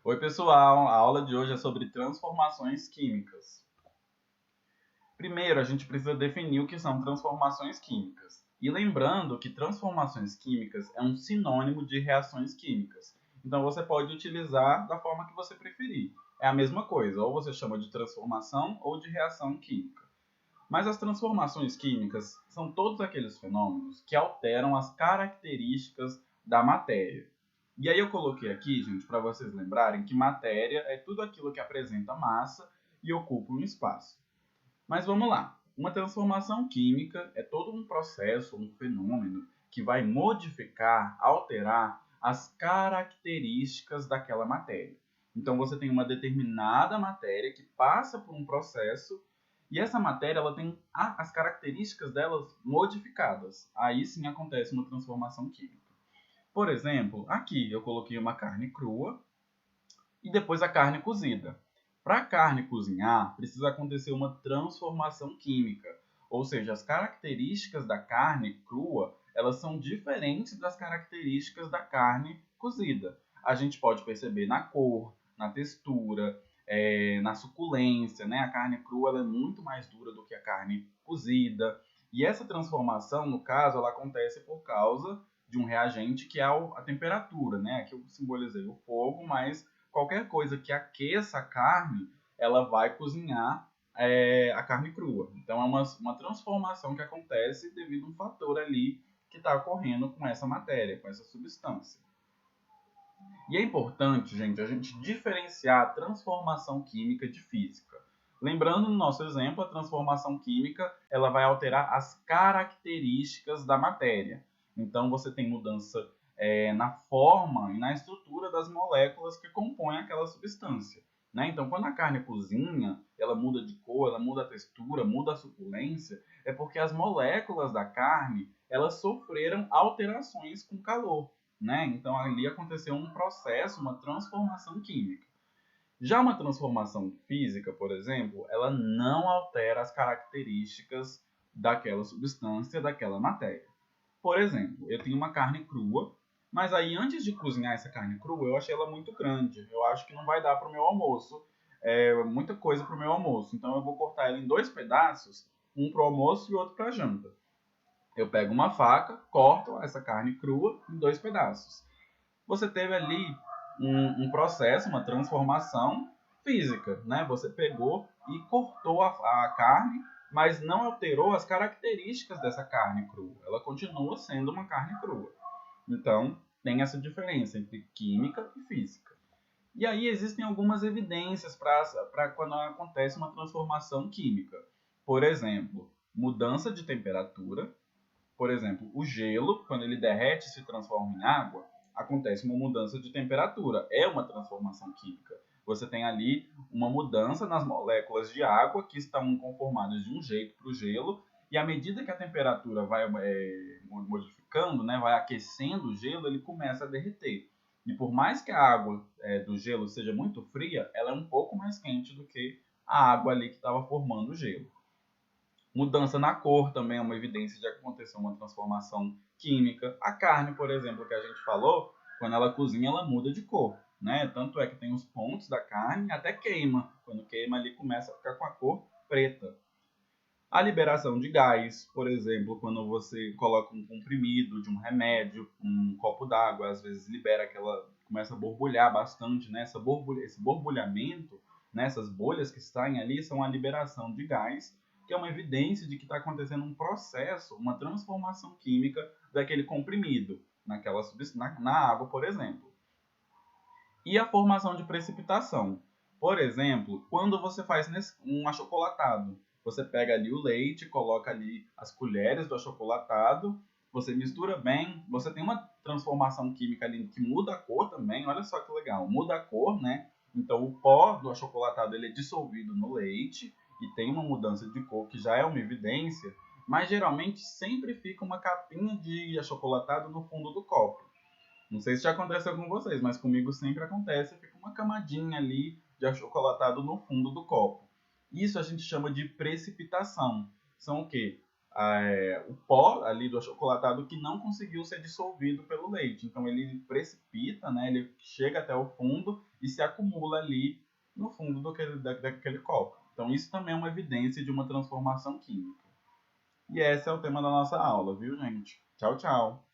Oi, pessoal! A aula de hoje é sobre transformações químicas. Primeiro, a gente precisa definir o que são transformações químicas. E lembrando que transformações químicas é um sinônimo de reações químicas. Então, você pode utilizar da forma que você preferir. É a mesma coisa, ou você chama de transformação ou de reação química. Mas as transformações químicas são todos aqueles fenômenos que alteram as características da matéria. E aí eu coloquei aqui, gente, para vocês lembrarem que matéria é tudo aquilo que apresenta massa e ocupa um espaço. Mas vamos lá. Uma transformação química é todo um processo, um fenômeno que vai modificar, alterar as características daquela matéria. Então você tem uma determinada matéria que passa por um processo e essa matéria ela tem as características delas modificadas. Aí sim acontece uma transformação química. Por exemplo, aqui eu coloquei uma carne crua e depois a carne cozida. Para a carne cozinhar, precisa acontecer uma transformação química, ou seja, as características da carne crua elas são diferentes das características da carne cozida. A gente pode perceber na cor, na textura, na suculência, né? A carne crua ela é muito mais dura do que a carne cozida. E essa transformação, no caso, ela acontece por causa de um reagente que é a temperatura, né? Aqui eu simbolizei o fogo, mas qualquer coisa que aqueça a carne, ela vai cozinhar a carne crua. Então é uma transformação que acontece devido a um fator ali que está ocorrendo com essa matéria, com essa substância. E é importante, gente, a gente diferenciar a transformação química de física. Lembrando, no nosso exemplo, a transformação química ela vai alterar as características da matéria. Então, você tem mudança na forma e na estrutura das moléculas que compõem aquela substância. Né? Então, quando a carne cozinha, ela muda de cor, ela muda a textura, muda a suculência, é porque as moléculas da carne elas sofreram alterações com calor. Né? Então, ali aconteceu um processo, uma transformação química. Já uma transformação física, por exemplo, ela não altera as características daquela substância, daquela matéria. Por exemplo, eu tenho uma carne crua, mas aí antes de cozinhar essa carne crua, eu achei ela muito grande. Eu acho que não vai dar para o meu almoço, muita coisa para o meu almoço. Então eu vou cortar ela em dois pedaços, um para o almoço e outro para a janta. Eu pego uma faca, corto essa carne crua em dois pedaços. Você teve ali um processo, uma transformação física, né? Você pegou e cortou a carne, mas não alterou as características dessa carne crua. Ela continua sendo uma carne crua. Então, tem essa diferença entre química e física. E aí existem algumas evidências para quando acontece uma transformação química. Por exemplo, mudança de temperatura. Por exemplo, o gelo, quando ele derrete e se transforma em água, acontece uma mudança de temperatura. É uma transformação química. Você tem ali uma mudança nas moléculas de água que estão conformadas de um jeito para o gelo, e à medida que a temperatura vai modificando, né, vai aquecendo o gelo, ele começa a derreter. E por mais que a água do gelo seja muito fria, ela é um pouco mais quente do que a água ali que estava formando o gelo. Mudança na cor também é uma evidência de que aconteceu uma transformação química. A carne, por exemplo, que a gente falou, quando ela cozinha, ela muda de cor. Né? Tanto é que tem os pontos da carne até queima. Quando queima ali começa a ficar com a cor preta. A liberação de gás, por exemplo, quando você coloca um comprimido de um remédio, um copo d'água, às vezes libera começa a borbulhar bastante, né? Esse borbulhamento, né? Essas bolhas que saem ali são a liberação de gás, que é uma evidência de que está acontecendo um processo, uma transformação química daquele comprimido na água, por exemplo. E a formação de precipitação. Por exemplo, quando você faz um achocolatado, você pega ali o leite, coloca ali as colheres do achocolatado, você mistura bem, você tem uma transformação química ali que muda a cor também, olha só que legal, muda a cor, né? Então o pó do achocolatado ele é dissolvido no leite e tem uma mudança de cor que já é uma evidência, mas geralmente sempre fica uma capinha de achocolatado no fundo do copo. Não sei se já aconteceu com vocês, mas comigo sempre acontece. Fica uma camadinha ali de achocolatado no fundo do copo. Isso a gente chama de precipitação. São o quê? o pó ali do achocolatado que não conseguiu ser dissolvido pelo leite. Então ele precipita, né? Ele chega até o fundo e se acumula ali no fundo daquele copo. Então isso também é uma evidência de uma transformação química. E esse é o tema da nossa aula, viu, gente? Tchau, tchau!